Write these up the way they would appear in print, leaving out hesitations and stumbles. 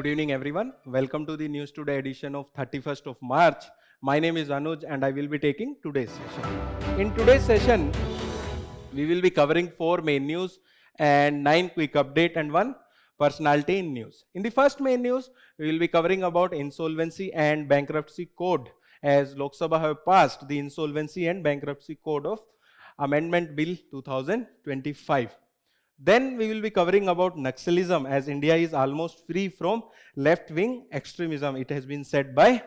Good evening, everyone. Welcome to the News Today edition of 31st of March. My name is Anuj and I will be taking today's session. In today's session, we will be covering 4 main news and 9 quick update and 1 personality in news. In the first main news, we will be covering about insolvency and bankruptcy code, as Lok Sabha have passed the insolvency and bankruptcy code of Amendment Bill 2025. Then we will be covering about Naxalism, as India is almost free from left-wing extremism. It has been said by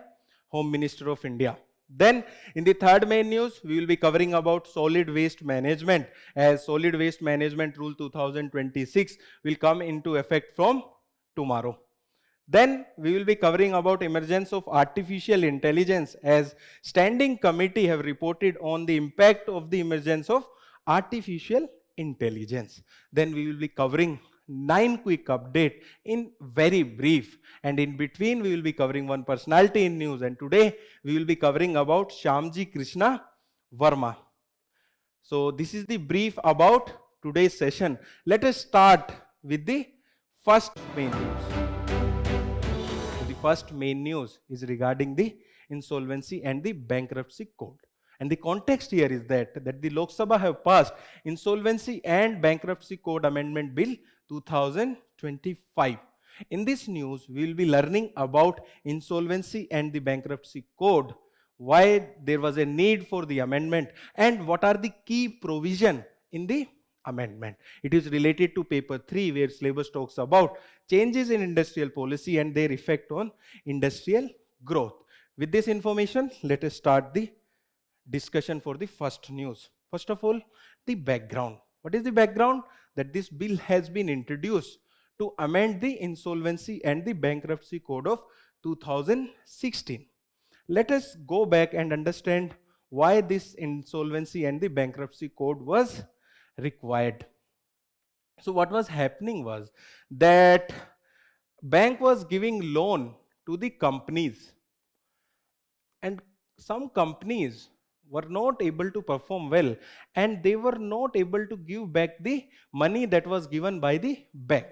Home Minister of India. Then in the third main news, we will be covering about solid waste management, as Solid Waste Management Rule 2026 will come into effect from tomorrow. Then we will be covering about emergence of artificial intelligence, as standing committee have reported on the impact of the emergence of artificial intelligence. Then we will be covering 9 quick update in very brief, and in between we will be covering 1 personality in news, and today we will be covering about Shyamji, Krishna, Varma. So this is the brief about today's session. Let us start with the first main news. So the first main news is regarding the insolvency and the bankruptcy code. And the context here is that the Lok Sabha have passed Insolvency and Bankruptcy Code Amendment Bill 2025. In this news, we will be learning about Insolvency and the Bankruptcy Code, why there was a need for the amendment, and what are the key provision in the amendment. It is related to paper 3, where syllabus talks about changes in industrial policy and their effect on industrial growth. With this information, let us start the discussion for the first news. First of all, the background. What is the background? That this bill has been introduced to amend the Insolvency and the Bankruptcy Code of 2016. Let us go back and understand why this Insolvency and the Bankruptcy Code was required. So what was happening was that bank was giving loan to the companies, and some companies were not able to perform well, and they were not able to give back the money that was given by the bank.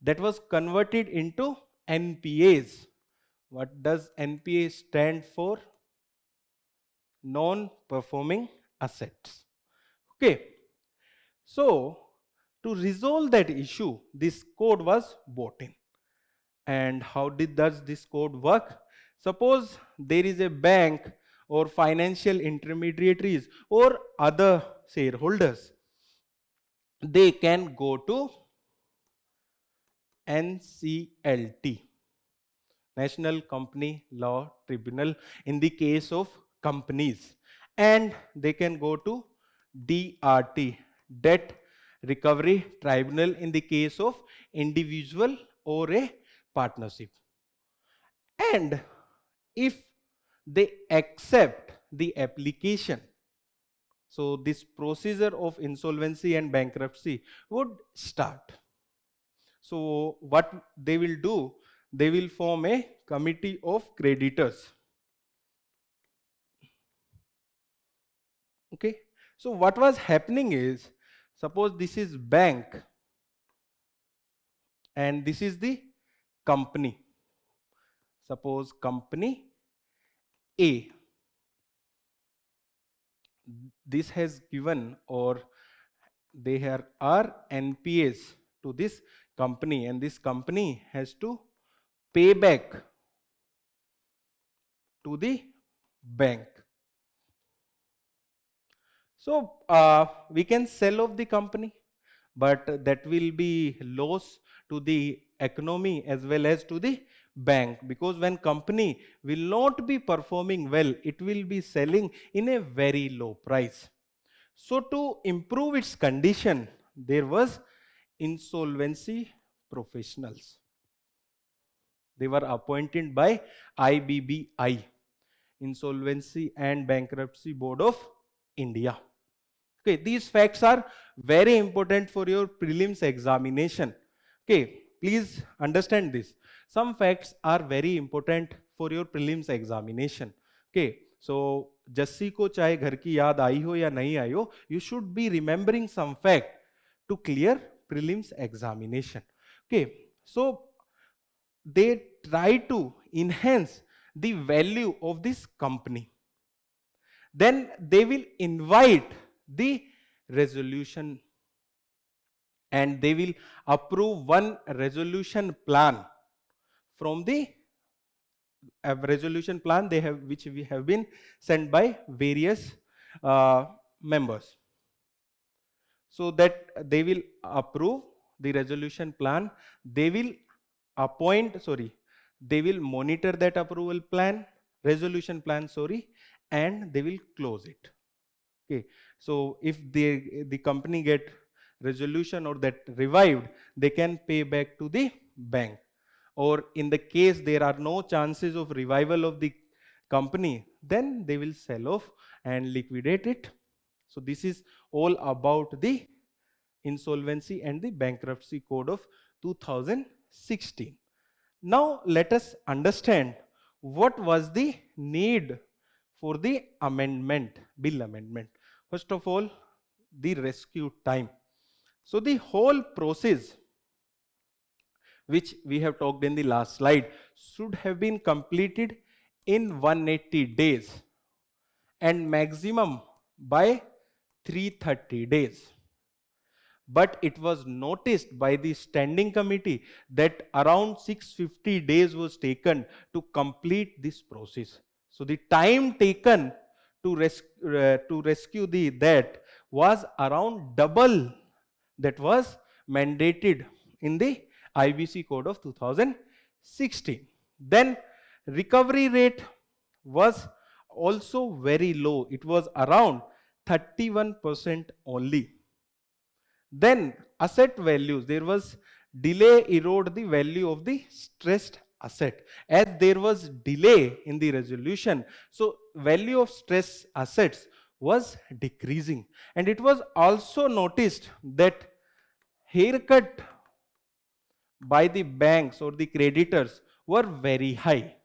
That was converted into NPAs. What does NPA stand for? Non-performing assets. Okay. So, to resolve that issue, this code was brought in. And how does this code work? Suppose there is a bank or financial intermediaries or other shareholders. They can go to NCLT, National Company Law Tribunal, in the case of companies, and they can go to DRT, Debt Recovery Tribunal, in the case of individual or a partnership. And if they accept the application, so this procedure of insolvency and bankruptcy would start. So what they will do, they will form a committee of creditors. Okay. So what was happening is, suppose this is bank and this is the company. Suppose company A, this has given, or there are NPAs to this company, and this company has to pay back to the bank. So we can sell off the company, but that will be loss to the economy as well as to the bank, because when company will not be performing well, it will be selling in a very low price. So to improve its condition, there was insolvency professionals. They were appointed by IBBI, Insolvency and Bankruptcy Board of India. Okay, these facts are very important for your prelims examination. Okay, please understand this. Some facts are very important for your prelims examination. Okay, so Jassi को चाहे घर की याद आई हो या नहीं आई हो, you should be remembering some fact to clear prelims examination. Okay, so they try to enhance the value of this company. Then they will invite the resolution and they will approve one resolution plan from the resolution plan they have, which we have been sent by various members. So that they will approve the resolution plan, they will they will monitor that approval plan, resolution plan, and they will close it. Okay, so if the company get resolution or that revived, they can pay back to the bank. Or in the case there are no chances of revival of the company, then they will sell off and liquidate it. So this is all about the Insolvency and the Bankruptcy Code of 2016. Now let us understand what was the need for the amendment, bill amendment. First of all, the rescue time. So the whole process, which we have talked in the last slide, should have been completed in 180 days and maximum by 330 days. But it was noticed by the standing committee that around 650 days was taken to complete this process. So the time taken to rescue that was around double that was mandated in the IBC code of 2016. Then recovery rate was also very low. It was around 31% only. Then asset values, there was delay erode the value of the stressed asset. As there was delay in the resolution, so value of stressed assets was decreasing. And it was also noticed that haircut by the banks or the creditors were very high.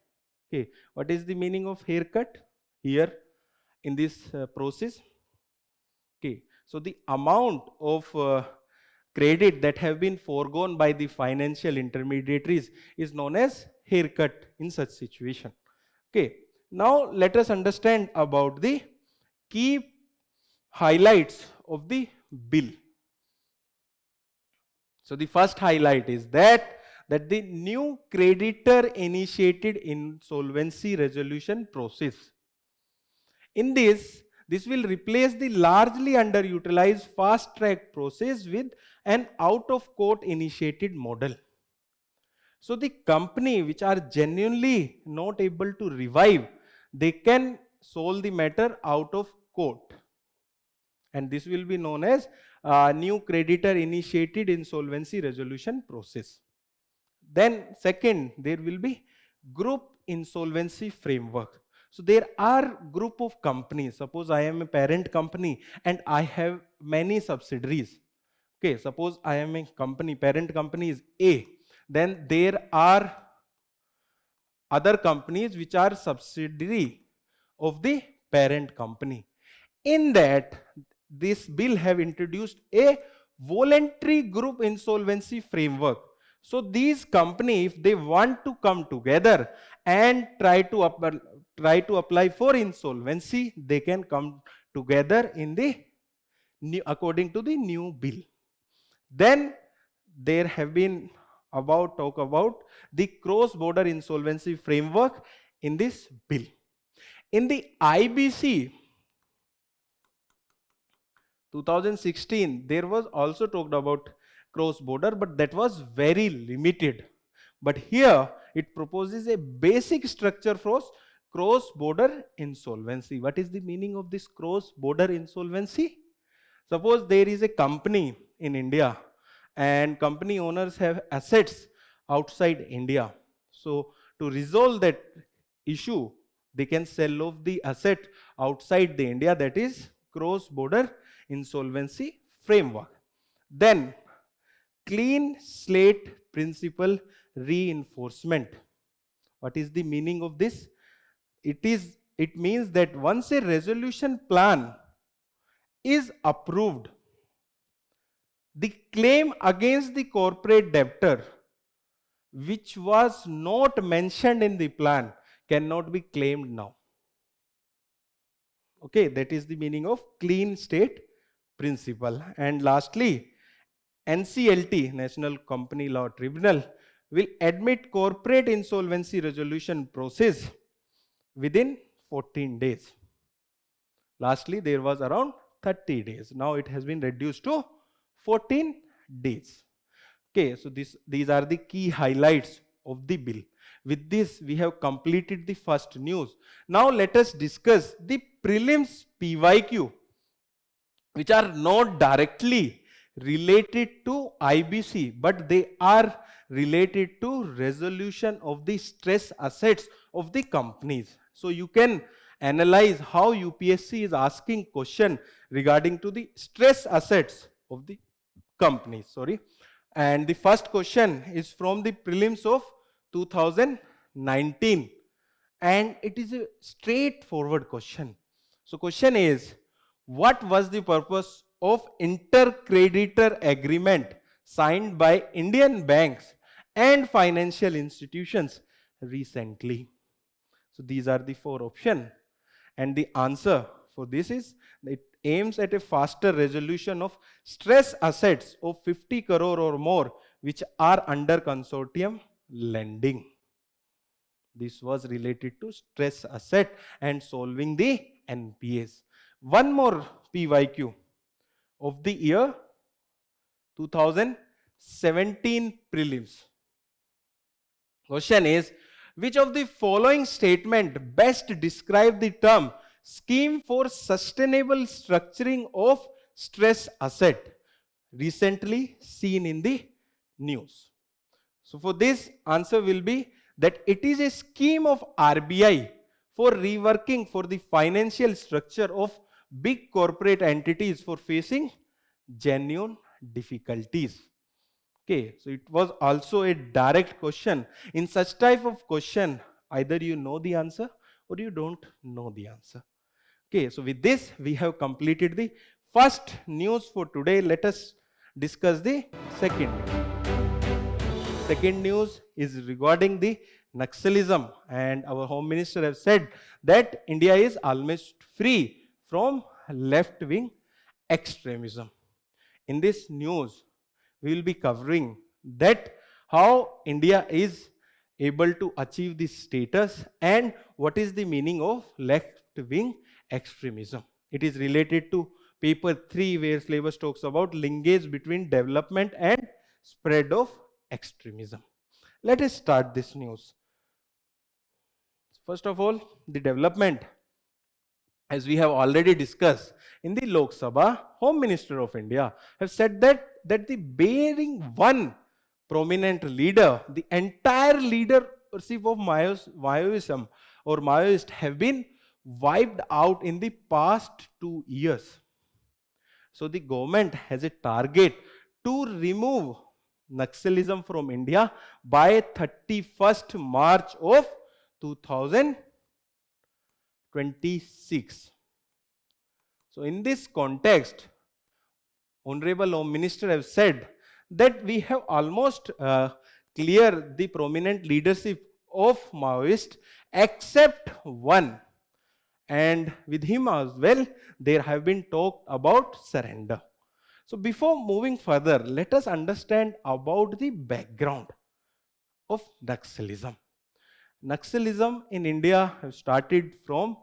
Okay, what is the meaning of haircut here in this process? Okay, so the amount of credit that have been foregone by the financial intermediaries is known as haircut in such situation. Okay, now let us understand about the key highlights of the bill. So the first highlight is that the new creditor initiated insolvency resolution process. In this will replace the largely underutilized fast track process with an out of court initiated model. So the company which are genuinely not able to revive, they can solve the matter out of court. And this will be known as new creditor initiated insolvency resolution process. Then second, there will be group insolvency framework. So there are group of companies. Suppose I am a parent company and I have many subsidiaries. Okay, suppose I am a company, parent company is A. Then there are other companies which are subsidiary of the parent company. In that, this bill have introduced a voluntary group insolvency framework. So these companies, if they want to come together and try to apply for insolvency, they can come together in the new, according to the new bill. Then there have been talk about the cross-border insolvency framework in this bill. In the IBC 2016, there was also talked about cross-border, but that was very limited. But here, it proposes a basic structure for cross-border insolvency. What is the meaning of this cross-border insolvency? Suppose there is a company in India and company owners have assets outside India. So to resolve that issue, they can sell off the asset outside the India, that is cross-border insolvency framework. Then clean slate principle reinforcement. What is the meaning of this? It means that once a resolution plan is approved, the claim against the corporate debtor which was not mentioned in the plan cannot be claimed now. Okay, that is the meaning of clean state principle. And lastly, NCLT, National Company Law Tribunal, will admit corporate insolvency resolution process within 14 days. Lastly, there was around 30 days. Now it has been reduced to 14 days. Okay, so these are the key highlights of the bill. With this, we have completed the first news. Now let us discuss the prelims PYQ, which are not directly related to IBC, but they are related to resolution of the stress assets of the companies. So you can analyze how UPSC is asking question regarding to the stress assets of the companies. And the first question is from the prelims of 2019, and it is a straightforward question. So question is, what was the purpose of intercreditor agreement signed by Indian banks and financial institutions recently? So these are the four options, and the answer for this is, it aims at a faster resolution of stress assets of 50 crore or more which are under consortium lending. This was related to stress asset and solving the NPAs. One more PYQ of the year 2017 prelims. Question is, which of the following statement best describe the term scheme for sustainable structuring of stress asset recently seen in the news? So for this, answer will be that it is a scheme of RBI for reworking for the financial structure of big corporate entities for facing genuine difficulties. Okay, so it was also a direct question. In such type of question, either you know the answer or you don't know the answer. Okay, so with this, we have completed the first news for today. Let us discuss the second news. Second news is regarding the Naxalism, and our Home Minister has said that India is almost free from left-wing extremism. In this news, we will be covering that how India is able to achieve this status and what is the meaning of left-wing extremism. It is related to paper 3, where syllabus talks about linkage between development and spread of extremism. Let us start this news. First of all, the development, as we have already discussed in the Lok Sabha, Home Minister of India have said that the bearing one prominent leader, the entire leadership of Maoism or Maoist have been wiped out in the past 2 years. So the government has a target to remove Naxalism from India by 31st March of 2026. So in this context, Honorable Home Minister have said that we have almost cleared the prominent leadership of Maoist except one. And with him as well, there have been talk about surrender. So before moving further, let us understand about the background of Naxalism. Naxalism in India have started from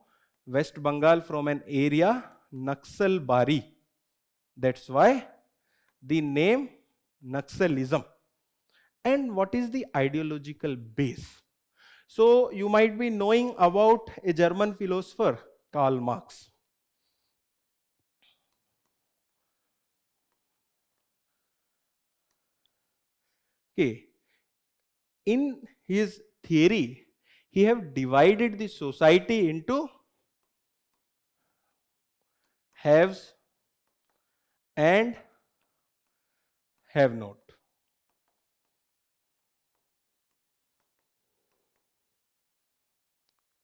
West Bengal, from an area Naxalbari. That's why the name Naxalism. And what is the ideological base? So you might be knowing about a German philosopher, Karl Marx. Okay. In his theory, he have divided the society into haves and have not.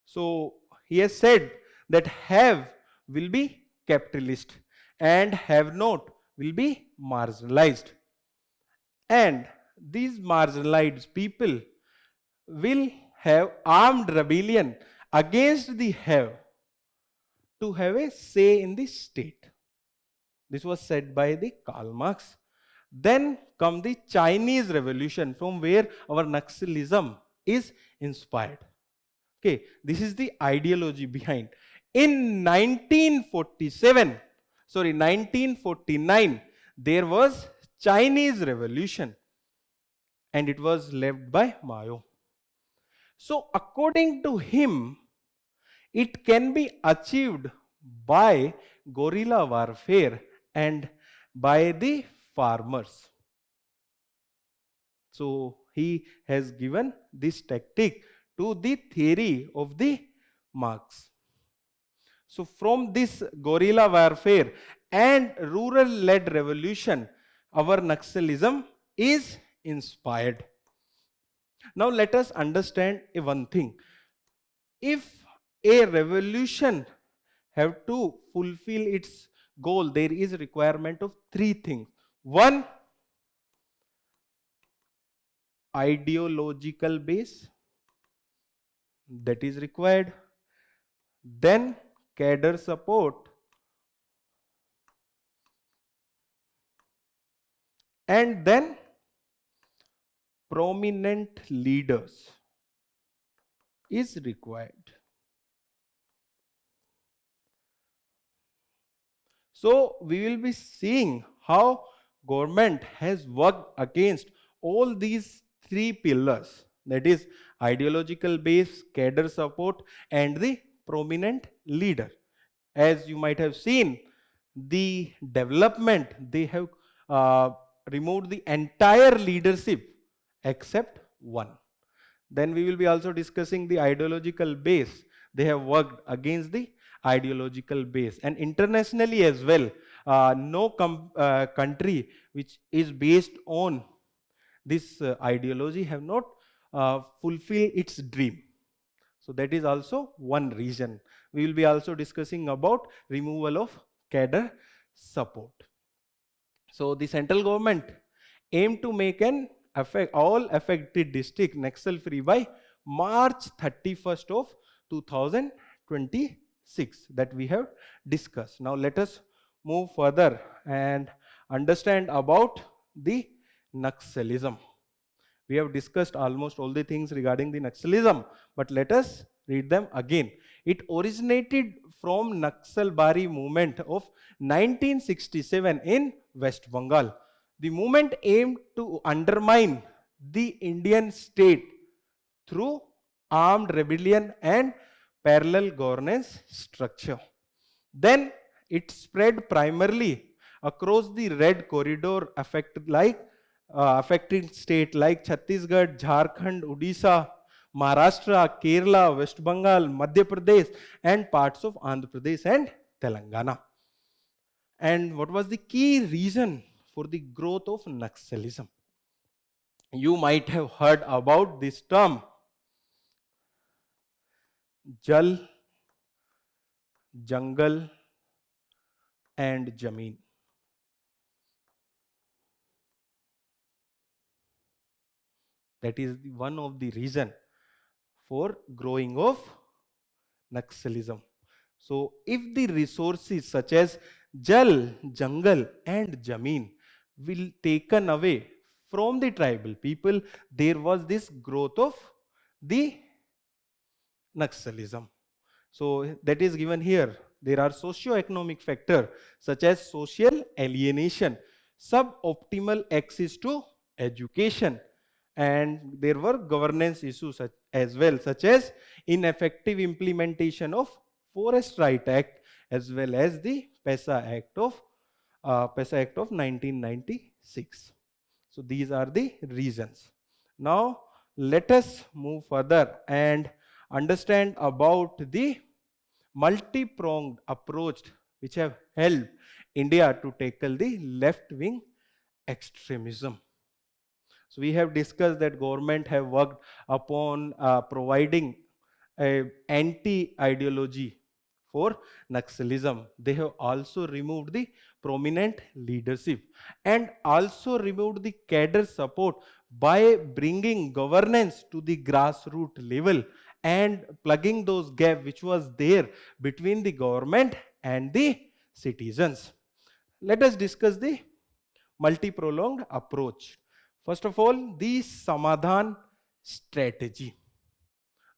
So he has said that have will be capitalist and have not will be marginalized. And these marginalized people will have armed rebellion against the have to have a say in the state. This was said by the Karl Marx. Then come the Chinese Revolution, from where our Naxalism is inspired. Okay, this is the ideology behind. In 1949, there was Chinese Revolution, and it was led by Mao. So according to him, it can be achieved by guerrilla warfare and by the farmers. So he has given this tactic to the theory of the Marx. So from this guerrilla warfare and rural-led revolution, our Naxalism is inspired. Now let us understand one thing. If a revolution have to fulfill its goal, there is a requirement of three things. One, ideological base, that is required. Then cadre support, and then prominent leaders is required. So we will be seeing how government has worked against all these three pillars, that is ideological base, cadre support, and the prominent leader. As you might have seen, the development, they have removed the entire leadership except one. Then we will be also discussing the ideological base. They have worked against the ideological base, and internationally as well, no country which is based on this ideology have not fulfilled its dream. So that is also one reason. We will be also discussing about removal of cadre support. So the central government aimed to make all affected district Naxal free by March 31st of 2026, that we have discussed. Now let us move further and understand about the Naxalism. We have discussed almost all the things regarding the Naxalism, but let us read them again. It originated from Naxalbari movement of 1967 in West Bengal. The movement aimed to undermine the Indian state through armed rebellion and parallel governance structure. Then it spread primarily across the red corridor affecting state like Chhattisgarh, Jharkhand, Odisha, Maharashtra, Kerala, West Bengal, Madhya Pradesh, and parts of Andhra Pradesh and Telangana. And what was the key reason for the growth of Naxalism? You might have heard about this term, Jal, Jungle, and Jameen. That is one of the reason for growing of Naxalism. So if the resources such as Jal, Jungle, and Jameen will taken away from the tribal people, there was this growth of the Naxalism. So that is given here. There are socio-economic factors such as social alienation, suboptimal access to education, and there were governance issues as well, such as ineffective implementation of Forest Right Act as well as the PESA Act of 1996. So these are the reasons. Now let us move further and understand about the multi-pronged approach which have helped India to tackle the left-wing extremism. So we have discussed that government have worked upon providing a anti-ideology for Naxalism. They have also removed the prominent leadership and also removed the cadre support by bringing governance to the grassroots level and plugging those gaps which was there between the government and the citizens. Let us discuss the multi-pronged approach. First of all, the Samadhan strategy.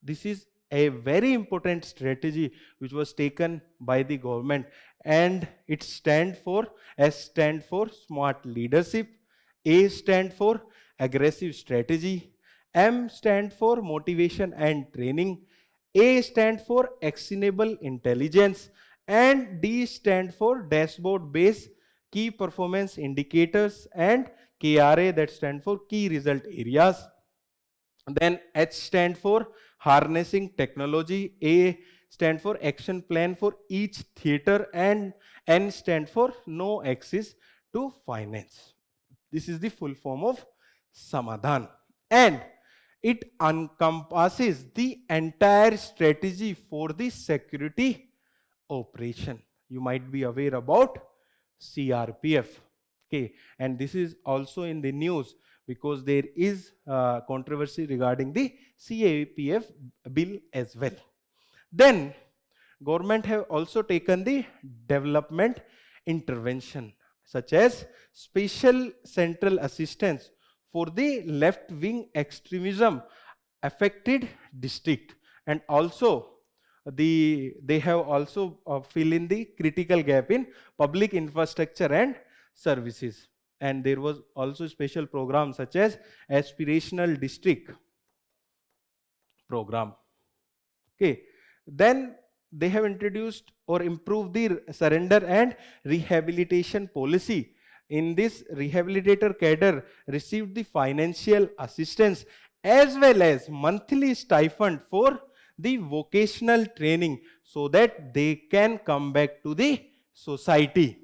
This is a very important strategy which was taken by the government, and it stands for S stand for smart leadership, A stand for aggressive strategy, M stand for motivation and training, A stand for actionable intelligence, and D stand for dashboard based key performance indicators, and KRA, that stand for key result areas. Then H stand for harnessing technology, A stand for action plan for each theater, and N stand for no access to finance. This is the full form of Samadhan. And it encompasses the entire strategy for the security operation. You might be aware about CRPF. Okay, and this is also in the news because there is controversy regarding the CAPF bill as well. Then government have also taken the development intervention such as special central assistance for the left wing extremism affected district, and also they have also fill in the critical gap in public infrastructure and services. And there was also special program such as aspirational district program. Okay, then they have introduced or improved the surrender and rehabilitation policy. In this, rehabilitator cadre received the financial assistance as well as monthly stipend for the vocational training so that they can come back to the society.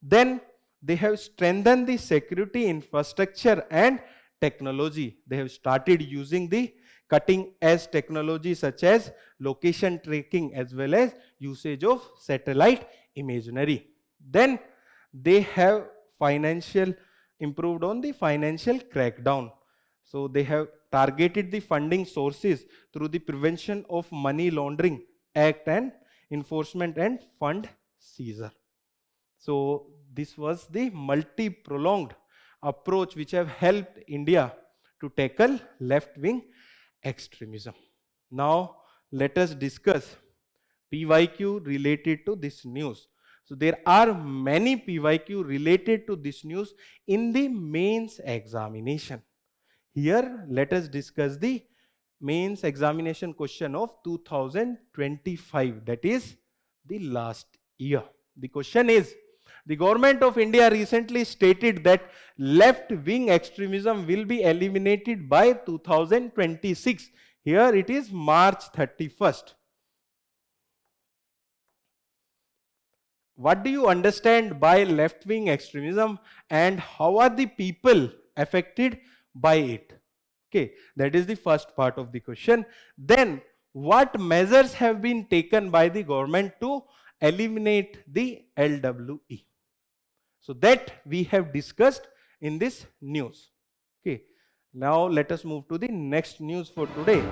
Then they have strengthened the security infrastructure and technology. They have started using the cutting edge technology such as location tracking as well as usage of satellite imagery. Then they have financial improved on the financial crackdown. So they have targeted the funding sources through the Prevention of Money Laundering Act and enforcement and fund seizure. So this was the multi-pronged approach which have helped India to tackle left-wing extremism. Now let us discuss PYQ related to this news. So there are many PYQ related to this news in the mains examination. Here let us discuss the mains examination question of 2025, that is the last year. The question is, the government of India recently stated that left-wing extremism will be eliminated by 2026. Here it is March 31st. What do you understand by left-wing extremism and how are the people affected by it? Okay, that is the first part of the question. Then, what measures have been taken by the government to eliminate the LWE? So that we have discussed in this news. Okay, now let us move to the next news for today.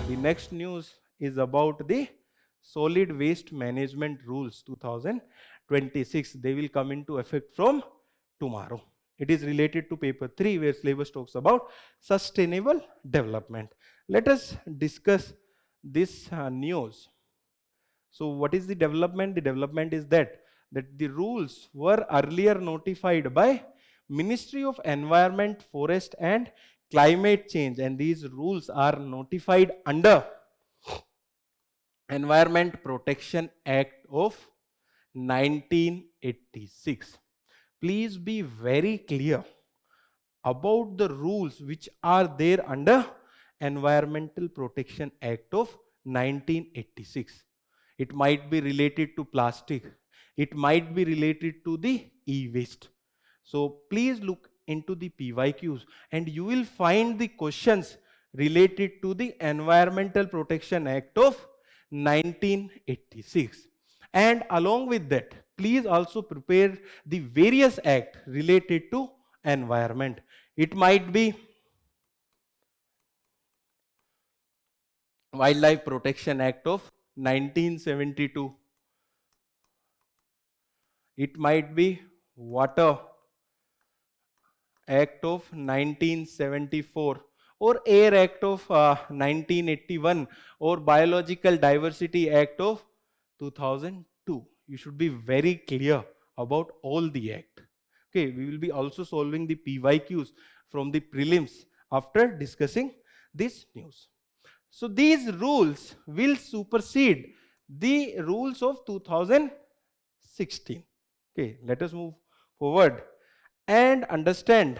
The next news is about the solid waste management rules 2026. They will come into effect from tomorrow. It is related to paper 3 where syllabus talks about sustainable development. Let us discuss this news. So what is the development? The development is that the rules were earlier notified by Ministry of Environment, Forest and Climate Change, and these rules are notified under Environment Protection Act of 1986. Please be very clear about the rules which are there under Environmental Protection Act of 1986. It might be related to plastic. It might be related to the e-waste. So please look into the PYQs and you will find the questions related to the Environmental Protection Act of 1986. And along with that, please also prepare the various acts related to environment. It might be Wildlife Protection Act of 1972. It might be Water Act of 1974, or Air Act of 1981, or Biological Diversity Act of 2002. You should be very clear about all the act. Okay, we will be also solving the PYQs from the prelims after discussing this news. So these rules will supersede the rules of 2016. Okay, let us move forward and understand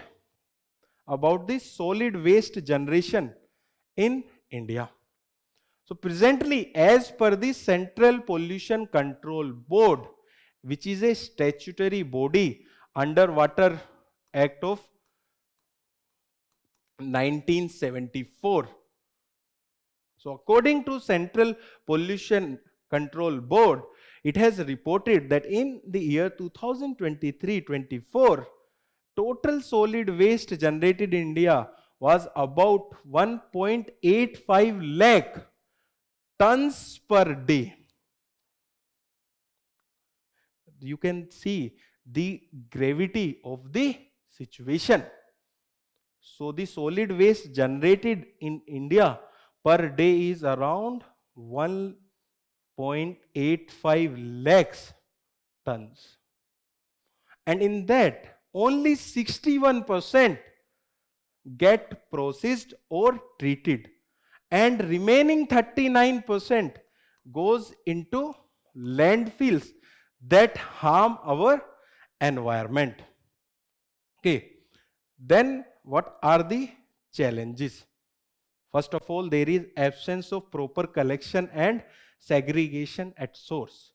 about the solid waste generation in India. So presently, as per the Central Pollution Control Board, which is a statutory body under Water Act of 1974. So according to Central Pollution Control Board, it has reported that in the year 2023-24, total solid waste generated in India was about 1.85 lakh tons per day. You can see the gravity of the situation. So the solid waste generated in India per day is around 1.85 lakhs tons. And in that, only 61% get processed or treated, and remaining 39% goes into landfills that harm our environment. Okay, then what are the challenges? First of all, there is absence of proper collection and segregation at source.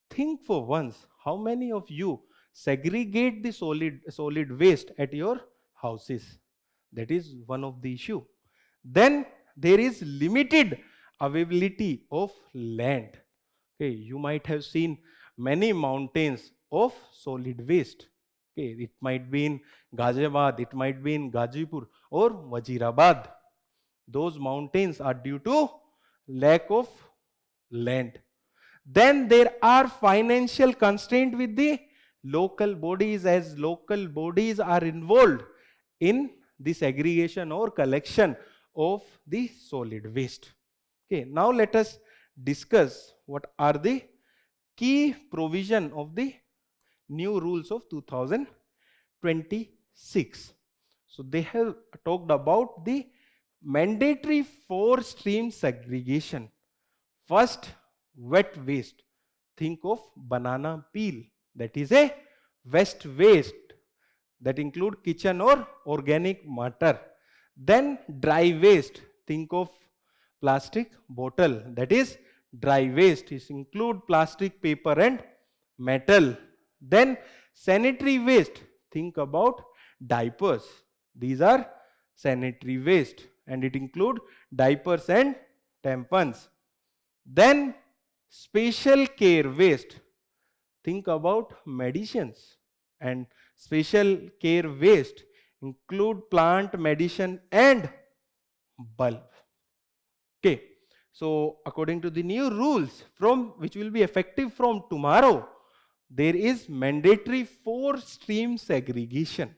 Think for once, how many of you segregate the solid waste at your houses? That is one of the issue. Then there is limited availability of land. Okay, you might have seen many mountains of solid waste. Okay, it might be in Ghaziabad, it might be in Gazipur or Wazirabad. Those mountains are due to lack of land. Then there are financial constraints with the local bodies, as local bodies are involved in the segregation or collection of the solid waste. Okay, now let us discuss what are the key provision of the new rules of 2026. So they have talked about the mandatory 4-stream segregation. First, wet waste. Think of banana peel. That is a waste that include kitchen or organic matter. Then dry waste. Think of plastic bottle. That is dry waste. It include plastic, paper and metal. Then sanitary waste. Think about diapers. These are sanitary waste, and it include diapers and tampons. Then special care waste. Think about medicines, and special care waste include plant medicine and bulb. Okay, so according to the new rules from which will be effective from tomorrow, there is mandatory 4-stream segregation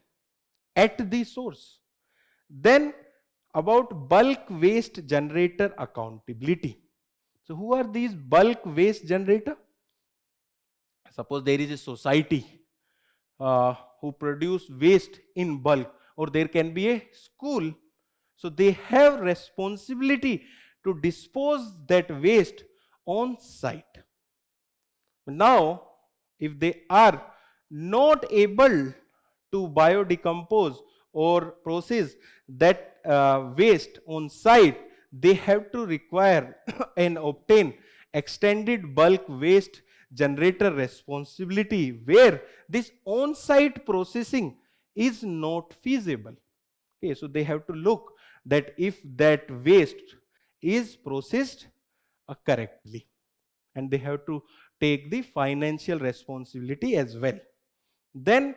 at the source. Then about bulk waste generator accountability. So who are these bulk waste generator? Suppose there is a society who produce waste in bulk, or there can be a school. So they have responsibility to dispose that waste on site. Now, if they are not able to biodecompose or process that waste on site, they have to require and obtain extended bulk waste generator responsibility, where this on-site processing is not feasible. Okay, so they have to look that if that waste is processed correctly, and they have to take the financial responsibility as well. Then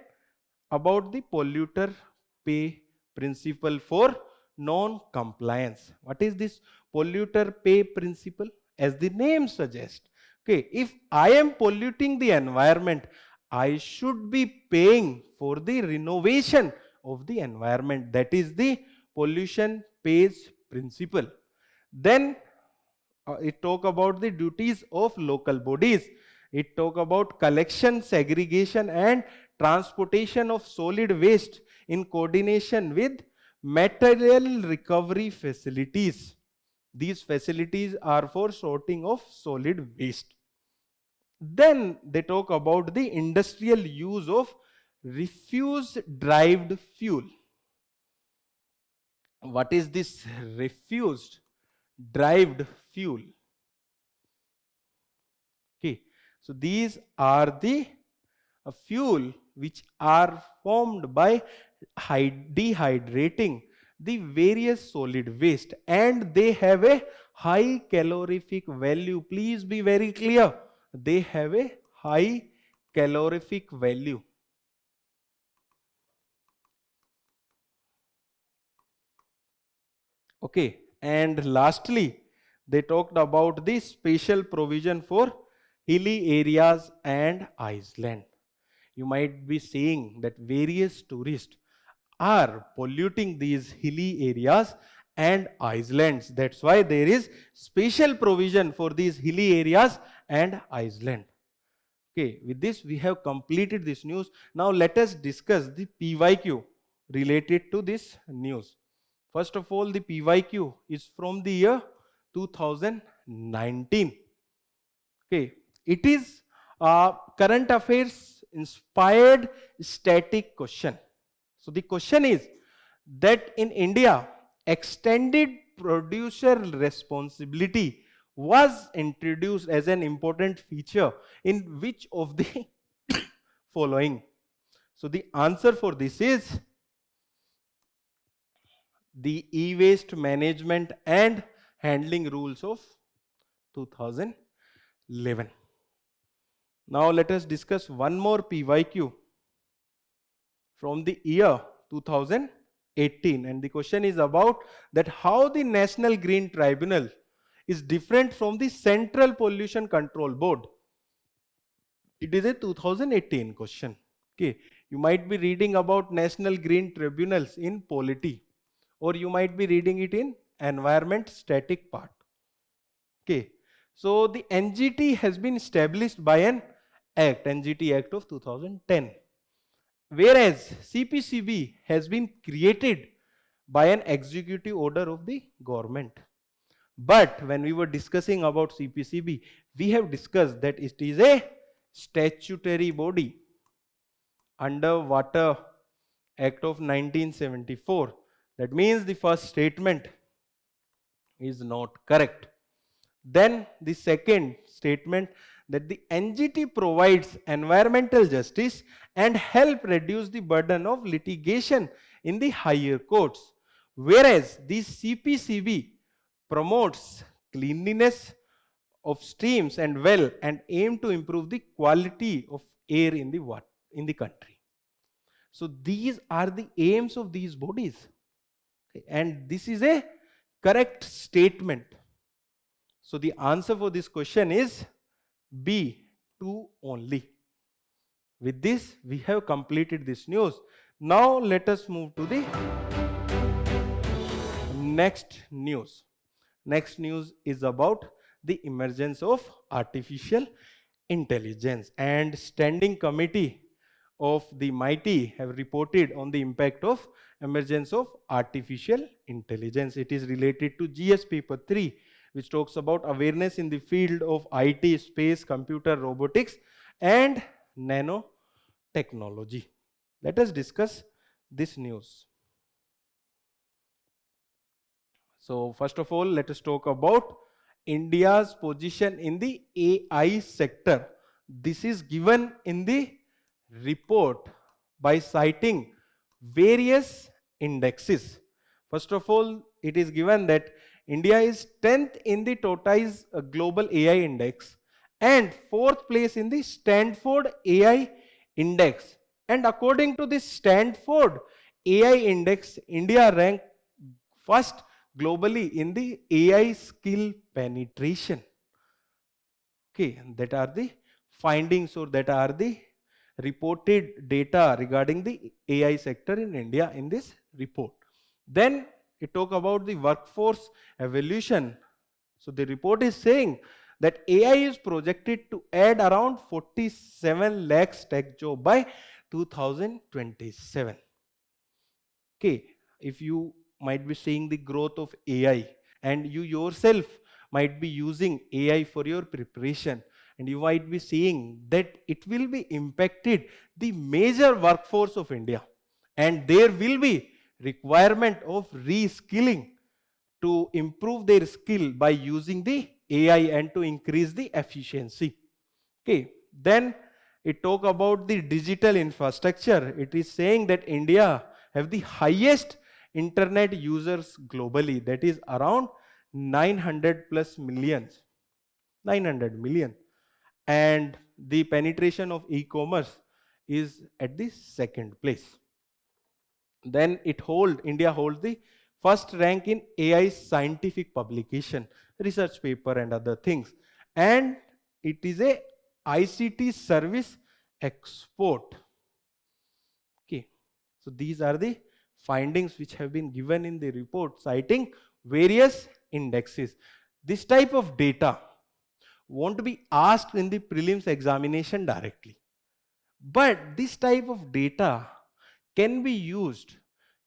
about the polluter pay principle for non-compliance. What is this polluter pay principle? As the name suggests, okay, if I am polluting the environment, I should be paying for the renovation of the environment. That is the pollution pays principle. Then it talk about the duties of local bodies. It talk about collection, segregation and transportation of solid waste in coordination with material recovery facilities. These facilities are for sorting of solid waste. Then they talk about the industrial use of refuse derived fuel. What is this refuse derived fuel? Okay, so these are the fuel which are formed by dehydrating the various solid waste, and they have a high calorific value. Please be very clear, they have a high calorific value. Okay, and lastly, they talked about the special provision for hilly areas and island. You might be seeing that various tourists are polluting these hilly areas and islands. That's why there is special provision for these hilly areas and island. Okay, with this we have completed this news. Now let us discuss the PYQ related to this news. First of all, the PYQ is from the year 2019. Okay, it is current affairs inspired static question. So the question is that in India, extended producer responsibility was introduced as an important feature in which of the following? So the answer for this is the e-waste management and handling rules of 2011. Now let us discuss one more PYQ from the year 2018, and the question is about that how the National Green Tribunal is different from the Central Pollution Control Board. It is a 2018 question. Okay, you might be reading about National Green Tribunals in polity, or you might be reading it in environment static part. Okay, so the NGT has been established by an act, NGT Act of 2010, whereas CPCB has been created by an executive order of the government. But when we were discussing about CPCB, we have discussed that it is a statutory body under Water Act of 1974. That means the first statement is not correct. Then the second statement, that the NGT provides environmental justice and help reduce the burden of litigation in the higher courts, whereas the CPCB promotes cleanliness of streams and well and aim to improve the quality of air in the country. So these are the aims of these bodies, and this is a correct statement. So the answer for this question is B, 2 only. With this, we have completed this news. Now let us move to the next news. Next news is about the emergence of artificial intelligence, and Standing Committee of the MIT have reported on the impact of emergence of artificial intelligence. It is related to GS paper 3, which talks about awareness in the field of IT, space, computer, robotics and nanotechnology. Let us discuss this news. So first of all, let us talk about India's position in the AI sector. This is given in the report by citing various indexes. First of all, it is given that India is 10th in the Tortoise Global AI Index and 4th place in the Stanford AI Index. And according to the Stanford AI Index, India ranked first globally in the AI skill penetration. Okay, that are the findings, or that are the reported data regarding the AI sector in India in this report. Then it talk about the workforce evolution. So the report is saying that AI is projected to add around 47 lakhs tech job by 2027. Okay, if you might be seeing the growth of AI and you yourself might be using AI for your preparation, and you might be seeing that it will be impacted the major workforce of India, and there will be requirement of reskilling to improve their skill by using the AI and to increase the efficiency. Okay, then it talk about the digital infrastructure. It is saying that India have the highest internet users globally, that is around 900 plus millions, 900 million. And the penetration of e-commerce is at the second place. Then India holds the first rank in AI scientific publication, research paper and other things. And it is a ICT service export. Okay, so these are the findings which have been given in the report citing various indexes. This type of data won't be asked in the prelims examination directly, but this type of data can be used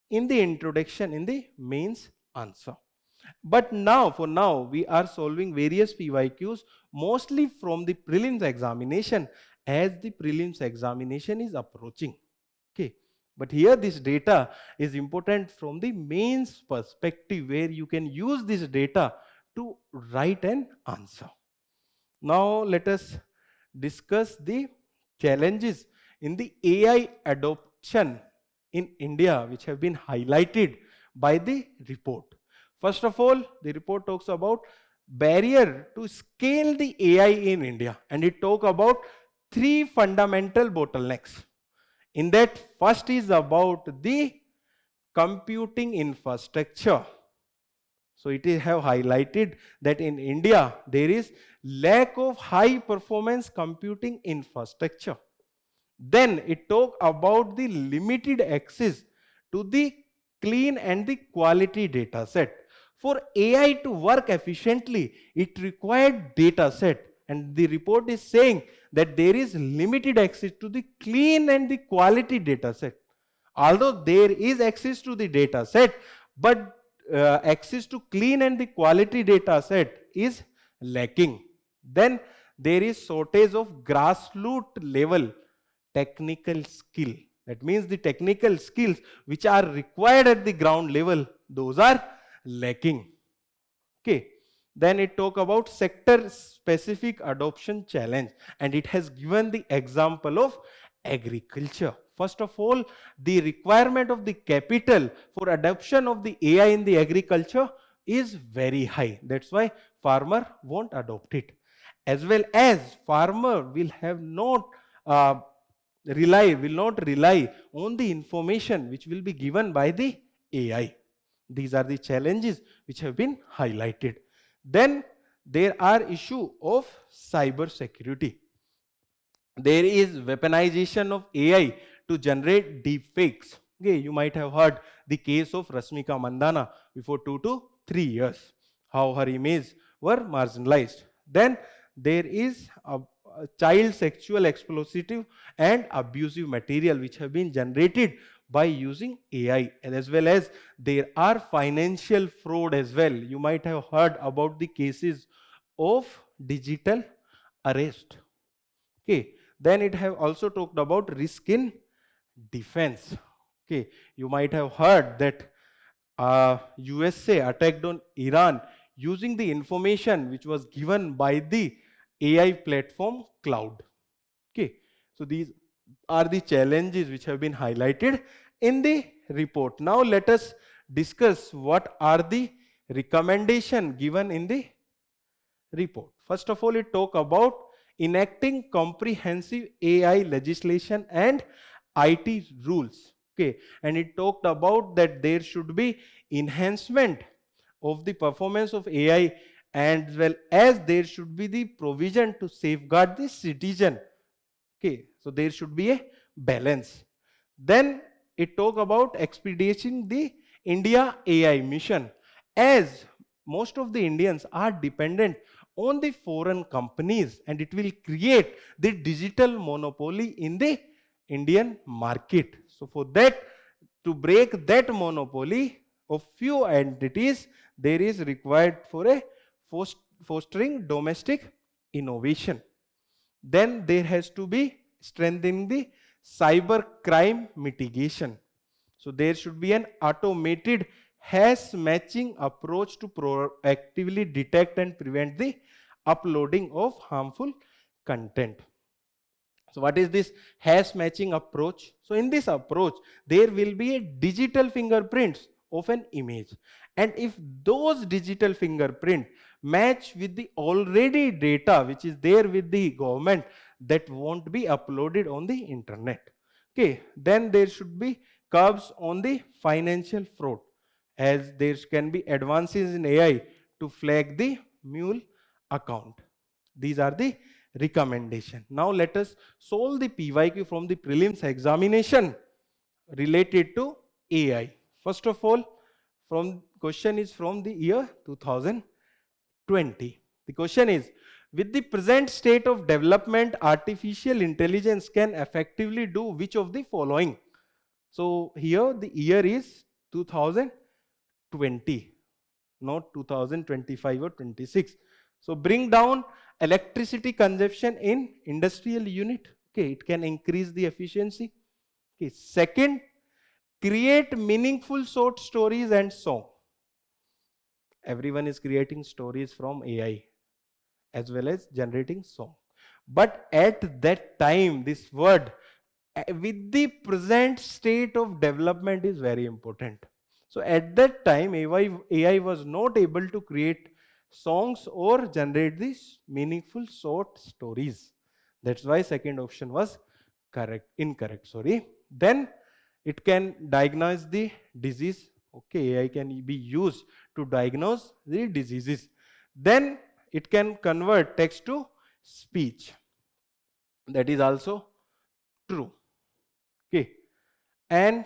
in the introduction in the mains answer. But now, for now, we are solving various PYQs mostly from the prelims examination, as the prelims examination is approaching. Okay, but here this data is important from the mains perspective, where you can use this data to write an answer. Now let us discuss the challenges in the AI adoption in India, which have been highlighted by the report. First of all, the report talks about barrier to scale the AI in India, and it talks about three fundamental bottlenecks. In that, first is about the computing infrastructure. So it is have highlighted that in India there is lack of high performance computing infrastructure. Then it talk about the limited access to the clean and the quality data set. For AI to work efficiently, it required data set, and the report is saying that there is limited access to the clean and the quality data set. Although there is access to the data set, but access to clean and the quality data set is lacking. Then there is shortage of grassroots level technical skill. That means the technical skills which are required at the ground level, those are lacking. Okay. Then it talk about sector specific adoption challenge, and it has given the example of agriculture. First of all, the requirement of the capital for adoption of the AI in the agriculture is very high. That's why farmer won't adopt it. As well as farmer will not rely on the information which will be given by the AI. These are the challenges which have been highlighted. Then there are issue of cyber security. There is weaponization of AI to generate deepfakes. Okay, you might have heard the case of Rasmika Mandana before 2 to 3 years, how her image were marginalized. Then there is a child sexual exploitative and abusive material which have been generated by using AI, and as well as there are financial fraud as well. You might have heard about the cases of digital arrest. Okay, then it have also talked about risk in defense. Okay, you might have heard that USA attacked on Iran using the information which was given by the AI platform cloud. Okay, so these are the challenges which have been highlighted in the report. Now let us discuss what are the recommendation given in the report. First of all, it talk about enacting comprehensive AI legislation and IT rules. Okay, and it talked about that there should be enhancement of the performance of AI, and as well as there should be the provision to safeguard the citizen. Okay, so there should be a balance. Then it talk about expediting the India AI mission, as most of the Indians are dependent on the foreign companies, and it will create the digital monopoly in the Indian market. So for that, to break that monopoly of few entities, there is required for a fostering domestic innovation. Then there has to be strengthening the cyber crime mitigation. So there should be an automated hash matching approach to proactively detect and prevent the uploading of harmful content. So what is this hash matching approach? So in this approach, there will be a digital fingerprints of an image. And if those digital fingerprint match with the already data which is there with the government, that won't be uploaded on the internet. Okay, then there should be curbs on the financial fraud, as there can be advances in AI to flag the mule account. These are the recommendation. Now let us solve the PYQ from the prelims examination related to AI. First of all, question is from the year 2020. The question is, with the present state of development, artificial intelligence can effectively do which of the following? So here the year is 2020, not 2025 or 26. So bring down electricity consumption in industrial unit. Okay, it can increase the efficiency. Okay, second, create meaningful short stories and song. Everyone is creating stories from AI as well as generating song. But at that time, this word with the present state of development is very important. So at that time, AI was not able to create songs or generate these meaningful short stories. That's why second option was incorrect. Then it can diagnose the disease. Okay, AI can be used to diagnose the diseases. Then it can convert text to speech. That is also true. Okay. And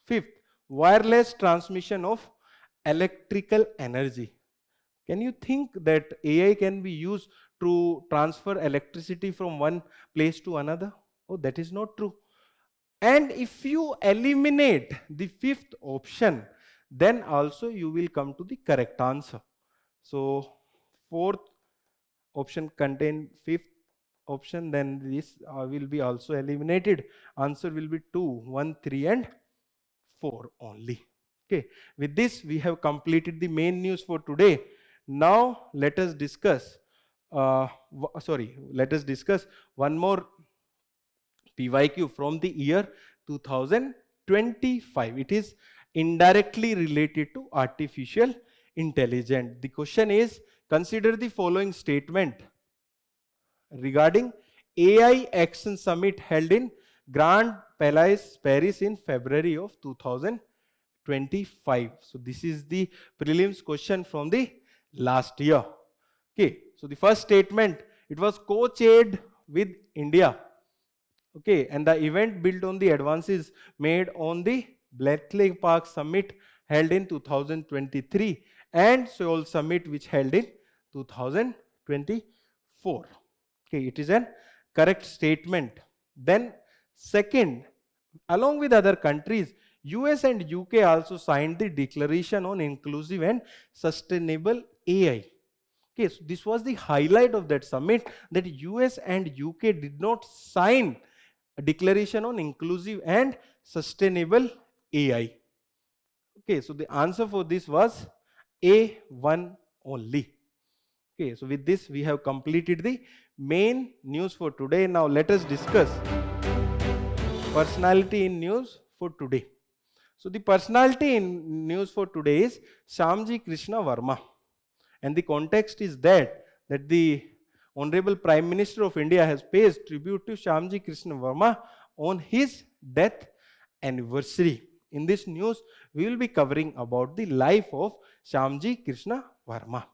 fifth, wireless transmission of electrical energy. Can you think that AI can be used to transfer electricity from one place to another? Oh, that is not true. And if you eliminate the fifth option, then also you will come to the correct answer. So fourth option contain fifth option, then this will be also eliminated. Answer will be 2, 1, 3 and 4 only. Okay, with this we have completed the main news for today. Now let us discuss let us discuss one more PYQ from the year 2025. It is indirectly related to artificial intelligence. The question is, consider the following statement regarding AI Action Summit held in Grand Palais, Paris in February of 2025. So this is the prelims question from the last year. Okay, so the first statement, it was co-chaired with India. Okay, and the event built on the advances made on the Bletchley Park Summit held in 2023 and Seoul Summit which held in 2024. Okay, it is a correct statement. Then second, along with other countries, US and UK also signed the Declaration on Inclusive and Sustainable AI. Okay, so this was the highlight of that summit, that US and UK did not sign a Declaration on Inclusive and Sustainable AI. Okay, so the answer for this was A1 only. Okay, so with this we have completed the main news for today. Now let us discuss personality in news for today. So the personality in news for today is Shyamji Krishna Varma. And the context is that the Honorable Prime Minister of India has paid tribute to Shyamji Krishna Varma on his death anniversary. In this news, we will be covering about the life of Shyamji Krishna Varma.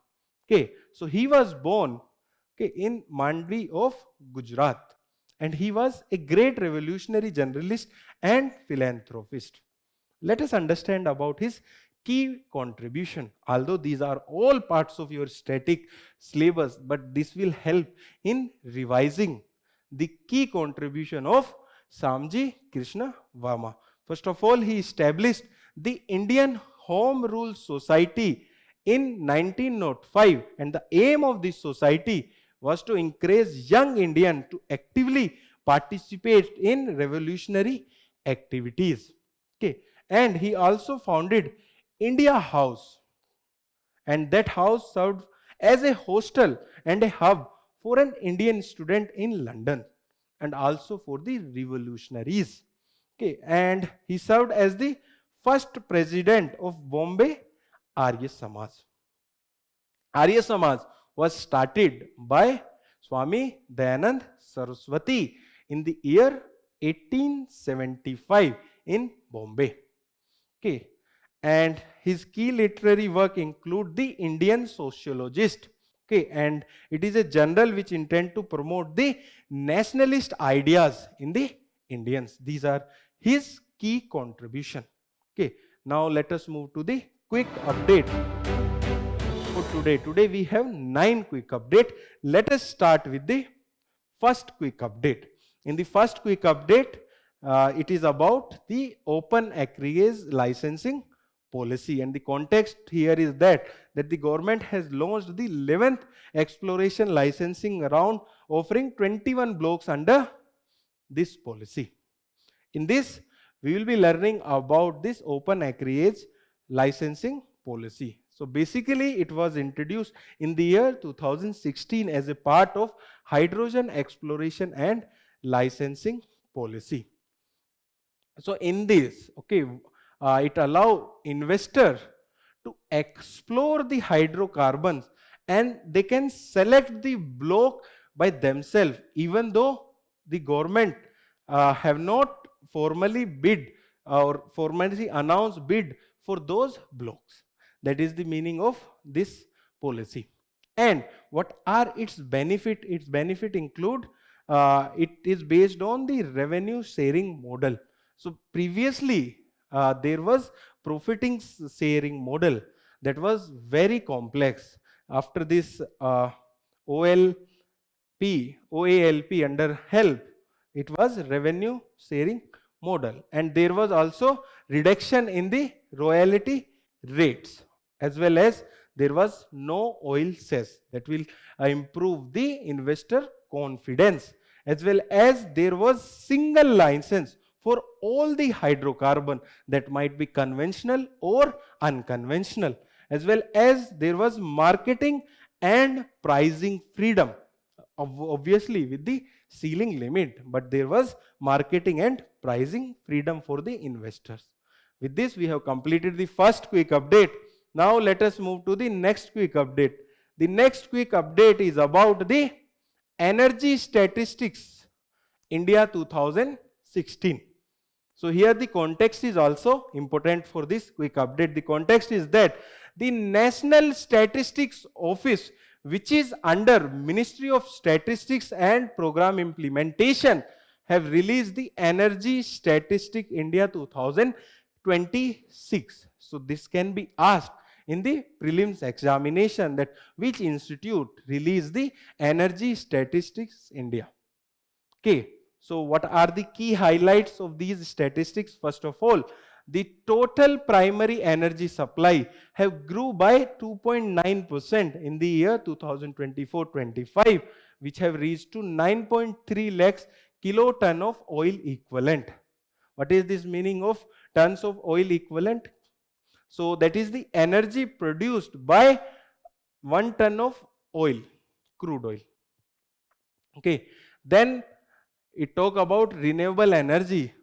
Okay, so he was born in Mandvi of Gujarat, and he was a great revolutionary journalist and philanthropist. Let us understand about his key contribution. Although these are all parts of your static syllabus, but this will help in revising the key contribution of Shyamji Krishna Varma. First of all, he established the Indian Home Rule Society in 1905, and the aim of this society was to encourage young Indians to actively participate in revolutionary activities. Okay, and he also founded India House, and that house served as a hostel and a hub for an Indian student in London and also for the revolutionaries. Okay, and he served as the first president of Bombay Arya Samaj. Arya Samaj was started by Swami Dayanand Saraswati in the year 1875 in Bombay. Okay, and his key literary work include the Indian Sociologist. Okay, and it is a journal which intend to promote the nationalist ideas in the Indians. These are his key contribution. Okay, now let us move to the quick update for today. Today we have 9 quick update. Let us start with the first quick update. In the first quick update, it is about the open acreage licensing policy, and the context here is that the government has launched the 11th exploration licensing round, offering 21 blocks under this policy. In this, we will be learning about this open acreage licensing policy. So basically, it was introduced in the year 2016 as a part of hydrogen exploration and licensing policy. So in this, it allow investor to explore the hydrocarbons, and they can select the block by themselves, even though the government have not formally bid or formally announced bid for those blocks. That is the meaning of this policy. And what are its benefit? Its benefit include it is based on the revenue sharing model. So previously there was profiting sharing model that was very complex. After this OALP under HELP, it was revenue sharing model, and there was also reduction in the royalty rates, as well as there was no oil cess. That will improve the investor confidence, as well as there was single license for all the hydrocarbon that might be conventional or unconventional, as well as there was marketing and pricing freedom, obviously with the ceiling limit, but there was marketing and pricing freedom for the investors. With this, we have completed the first quick update. Now let us move to the next quick update. The next quick update is about the energy statistics India 2016. So here the context is also important for this quick update. The context is that the National Statistics Office, which is under Ministry of Statistics and Program Implementation, have released the Energy Statistic India 2026. So this can be asked in the prelims examination, that which institute released the Energy Statistics India. Okay, so what are the key highlights of these statistics? First of all, the total primary energy supply have grew by 2.9% in the year 2024-25, which have reached to 9.3 lakhs kiloton of oil equivalent. What is this meaning of tons of oil equivalent? So that is the energy produced by 1 ton of oil, crude oil. Okay, then it talk about renewable energy.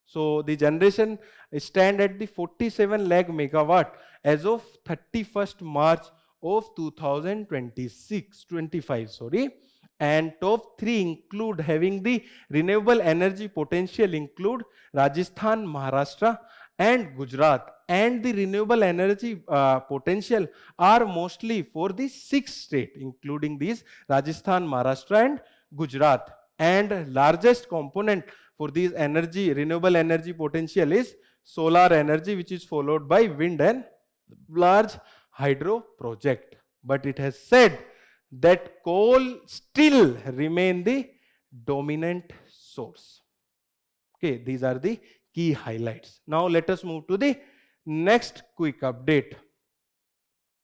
So the generation stand at the 47 lakh megawatt as of 31st March of 2026-25, sorry. And top 3 include having the renewable energy potential include Rajasthan, Maharashtra and Gujarat. And the renewable energy potential are mostly for the 6 state, including these Rajasthan, Maharashtra and Gujarat. And largest component for these energy, renewable energy potential is solar energy, which is followed by wind and large hydro project. But it has said that coal still remain the dominant source. Okay, these are the key highlights. Now let us move to the next quick update.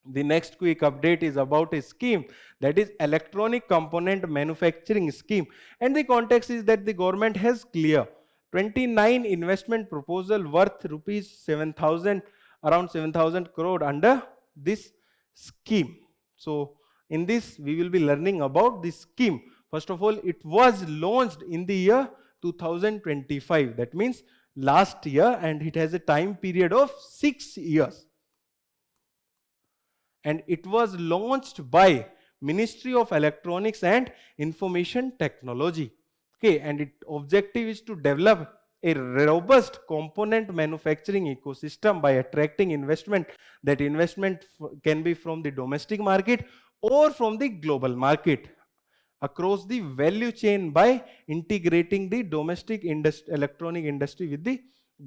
The next quick update is about a scheme, that is electronic component manufacturing scheme. And the context is that the government has clear 29 investment proposal worth rupees 7,000, around 7,000 crore under this scheme. So in this we will be learning about this scheme. First of all, it was launched in the year 2025. That means last year, and it has a time period of 6 years. And it was launched by Ministry of Electronics and Information Technology. Okay, and its objective is to develop a robust component manufacturing ecosystem by attracting investment. That investment can be from the domestic market or from the global market across the value chain by integrating the domestic electronic industry with the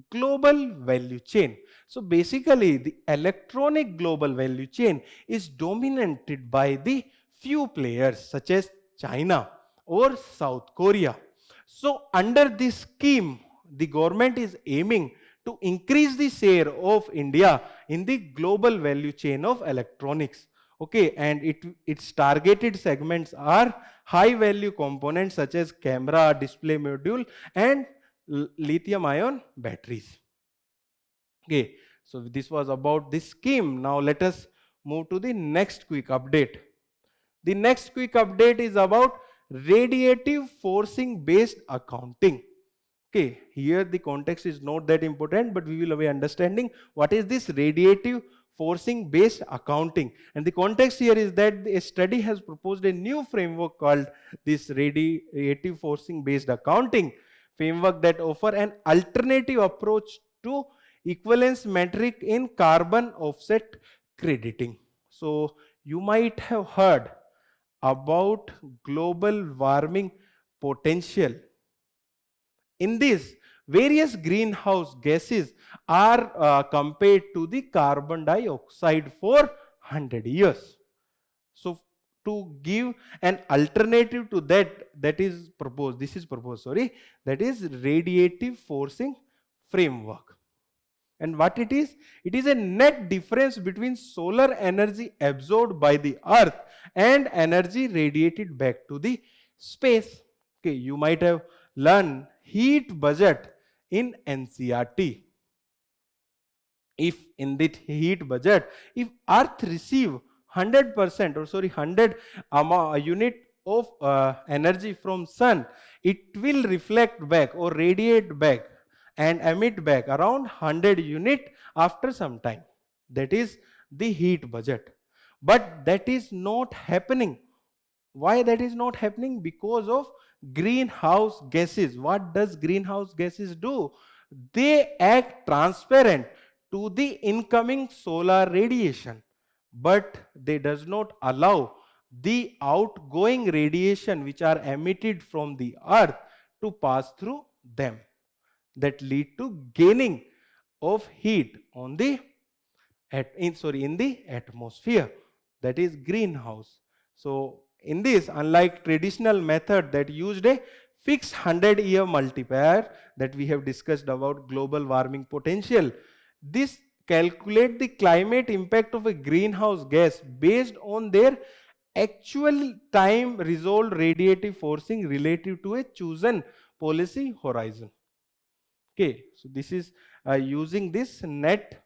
global value chain. So basically the electronic global value chain is dominated by the few players such as China or South Korea. So under this scheme, the government is aiming to increase the share of India in the global value chain of electronics. Okay, and its targeted segments are high value components such as camera, display module and lithium ion batteries. Okay, so this was about this scheme. Now let us move to the next quick update. The next quick update is about radiative forcing based accounting. Okay, here the context is not that important, but we will be understanding what is this radiative forcing based accounting. And the context here is that a study has proposed a new framework called this radiative forcing based accounting framework that offer an alternative approach to equivalence metric in carbon offset crediting. So you might have heard about global warming potential. In this, various greenhouse gases are compared to the carbon dioxide for 100 years. So to give an alternative to that is proposed, this is proposed, sorry, that is radiative forcing framework. And what it is a net difference between solar energy absorbed by the earth and energy radiated back to the space. Okay, you might have learned heat budget in NCERT. If in that heat budget, if earth receive 100% or sorry 100 unit of energy from sun, it will reflect back or radiate back and emit back around 100 unit after some time. That is the heat budget. But that is not happening. Why that is not happening? Because of greenhouse gases. What does greenhouse gases do? They act transparent to the incoming solar radiation, but they does not allow the outgoing radiation which are emitted from the earth to pass through them. That lead to gaining of heat on the in the atmosphere. That is greenhouse. So in this, unlike traditional method that used a fixed 100-year multiplier that we have discussed about global warming potential, this calculate the climate impact of a greenhouse gas based on their actual time resolved radiative forcing relative to a chosen policy horizon. Okay, so this is using this net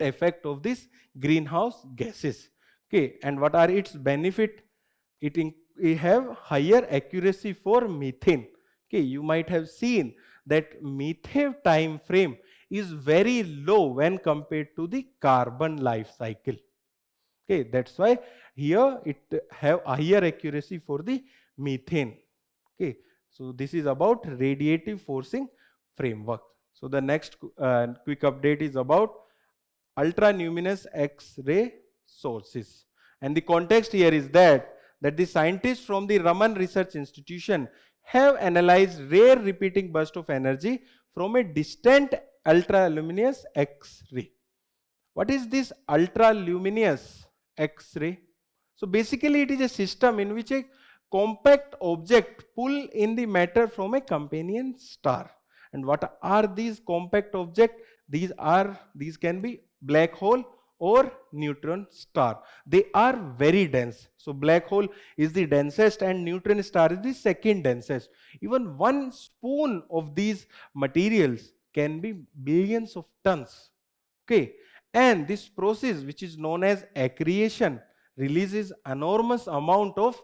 effect of this greenhouse gases. Okay, and what are its benefit? It have higher accuracy for methane. Okay, you might have seen that methane time frame is very low when compared to the carbon life cycle. Okay, that's why here it have higher accuracy for the methane. Okay, so this is about radiative forcing framework. So the next quick update is about ultra-luminous X-ray sources. And the context here is that the scientists from the Raman Research Institution have analyzed rare repeating burst of energy from a distant ultra-luminous X-ray. What is this ultra-luminous X-ray? So basically it is a system in which a compact object pull in the matter from a companion star. And what are these compact objects? These can be black hole or neutron star. They are very dense. So black hole is the densest and neutron star is the second densest. Even one spoon of these materials can be billions of tons. Okay, and this process, which is known as accretion, releases enormous amount of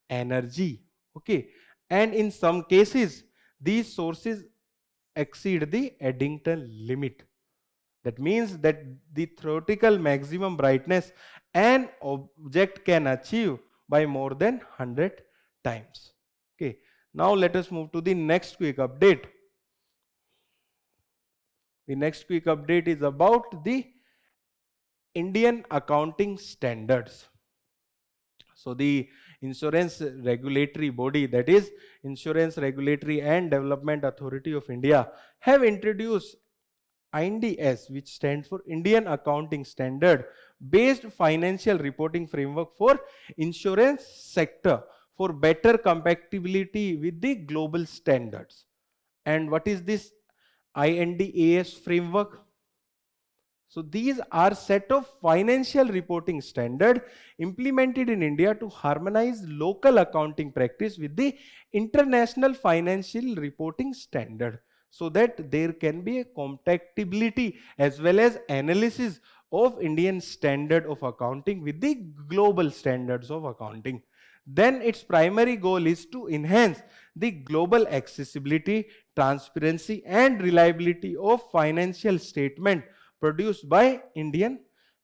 energy. Okay, and in some cases these sources exceed the Eddington limit. That means that the theoretical maximum brightness an object can achieve by more than 100 times. Okay, now let us move to the next quick update. The next quick update is about the Indian accounting standards. So the insurance regulatory body, that is Insurance Regulatory and Development Authority of India, have introduced INDS, which stands for Indian Accounting Standard based financial reporting framework for insurance sector for better compatibility with the global standards. And what is this INDAS framework? So these are set of financial reporting standard implemented in India to harmonize local accounting practice with the international financial reporting standard, so that there can be a compatibility as well as analysis of Indian standard of accounting with the global standards of accounting. Then its primary goal is to enhance the global accessibility, transparency and reliability of financial statement produced by Indian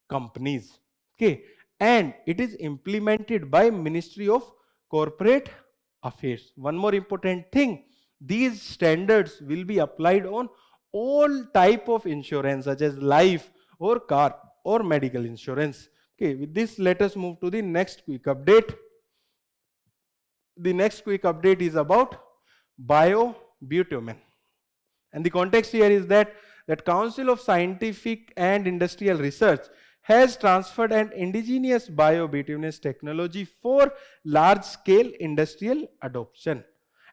companies. Okay, and it is implemented by Ministry of Corporate Affairs. One more important thing, these standards will be applied on all type of insurance such as life or car or medical insurance. Okay, with this let us move to the next quick update. The next quick update is about biobitumen. And the context here is that Council of Scientific and Industrial Research has transferred an indigenous biobituminous technology for large-scale industrial adoption.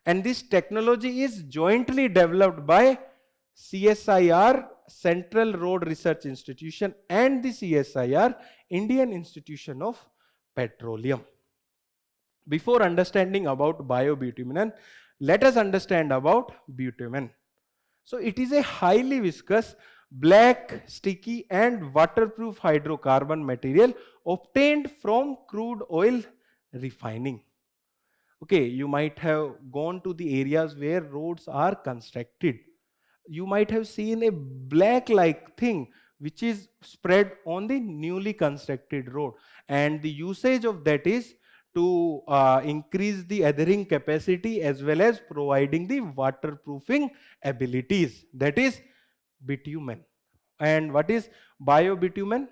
And this technology is jointly developed by CSIR, Central Road Research Institution, and the CSIR, Indian Institution of Petroleum. Before understanding about biobitumen, let us understand about bitumen. So it is a highly viscous, black, sticky and waterproof hydrocarbon material obtained from crude oil refining. Okay, you might have gone to the areas where roads are constructed. You might have seen a black-like thing which is spread on the newly constructed road, and the usage of that is to increase the adhering capacity as well as providing the waterproofing abilities. That is bitumen. And what is biobitumen?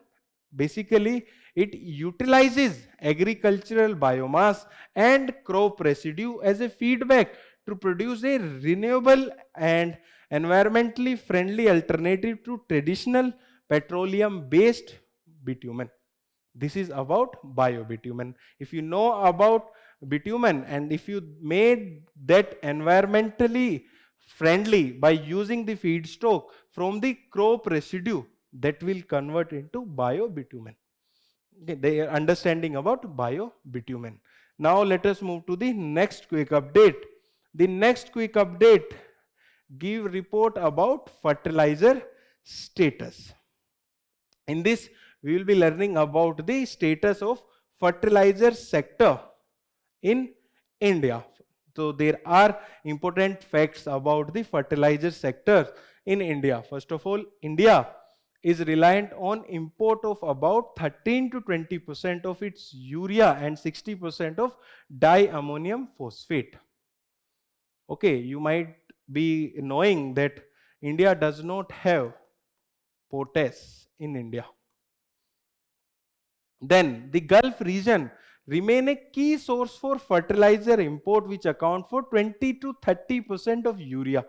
Basically, it utilizes agricultural biomass and crop residue as a feedback to produce a renewable and environmentally friendly alternative to traditional petroleum-based bitumen. This is about biobitumen. If you know about bitumen and if you made that environmentally friendly by using the feedstock from the crop residue, that will convert into biobitumen. Okay, they are understanding about biobitumen. Now let us move to the next quick update. The next quick update give report about fertilizer status. In this, we will be learning about the status of fertilizer sector in India. So there are important facts about the fertilizer sector in India. First of all, India is reliant on import of about 13 to 20% of its urea and 60% of diammonium phosphate. Okay, you might be knowing that India does not have potash in India. Then the Gulf region remain a key source for fertilizer import, which account for 20 to 30% of urea.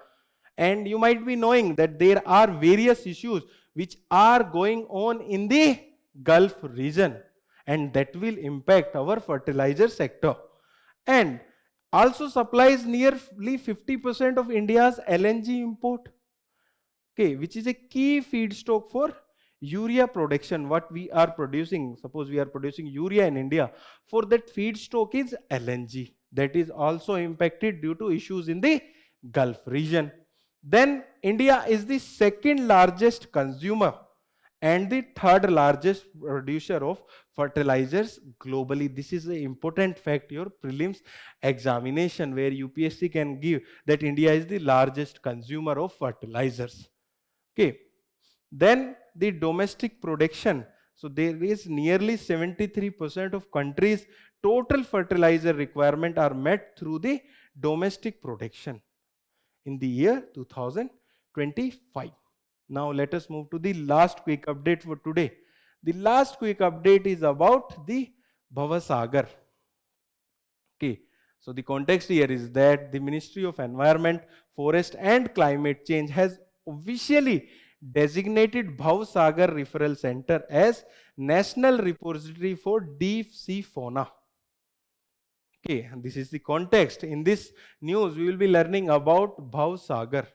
And you might be knowing that there are various issues which are going on in the Gulf region, and that will impact our fertilizer sector. And also supplies nearly 50% of India's LNG import, okay, which is a key feedstock for urea production. What we are producing, suppose we are producing urea in India, for that feedstock is LNG. That is also impacted due to issues in the Gulf region. Then India is the second largest consumer and the third largest producer of fertilizers globally. This is an important fact, your prelims examination, where UPSC can give that India is the largest consumer of fertilizers. Okay. Then the domestic production. So there is nearly 73% of countries' total fertilizer requirement are met through the domestic production in the year 2025. Now let us move to the last quick update for today. The last quick update is about the Bhavasagar. Okay. So the context here is that the Ministry of Environment, Forest and Climate Change has officially designated Bhavasagar Referral Center as National Repository for Deep Sea Fauna. Okay, and this is the context. In this news, we will be learning about Bhavasagar.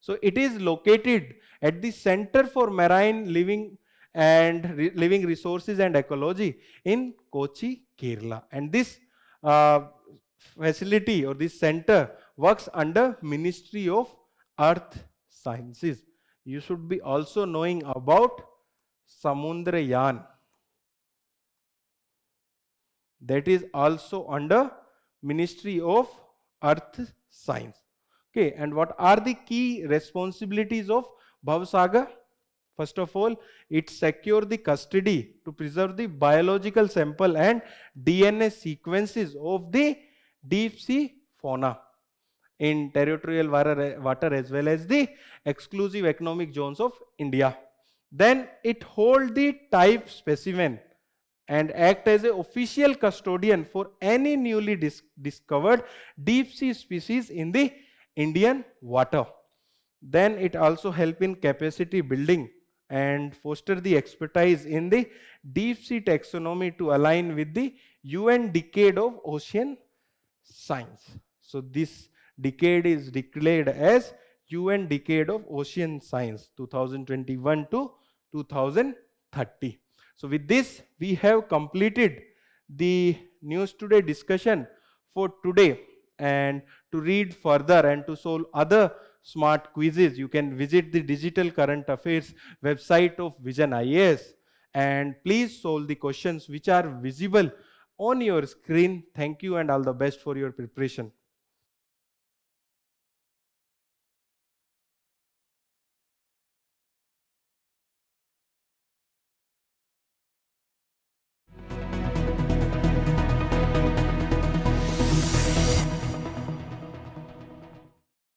So it is located at the Center for Marine Living Living Resources and Ecology in Kochi, Kerala. And this facility or this center works under Ministry of Earth Sciences. You should be also knowing about Samundrayan. That is also under Ministry of Earth Science. Okay, and what are the key responsibilities of Bhavasagar? First of all, it secures the custody to preserve the biological sample and DNA sequences of the deep sea fauna in territorial water as well as the exclusive economic zones of India. Then it holds the type specimen and act as an official custodian for any newly discovered deep sea species in the Indian water. Then it also help in capacity building and foster the expertise in the deep sea taxonomy to align with the UN Decade of Ocean Science. So this decade is declared as UN Decade of Ocean Science 2021 to 2030. So with this, we have completed the news today discussion for today. And to read further and to solve other smart quizzes, you can visit the Digital Current Affairs website of VisionIAS. And please solve the questions which are visible on your screen. Thank you and all the best for your preparation.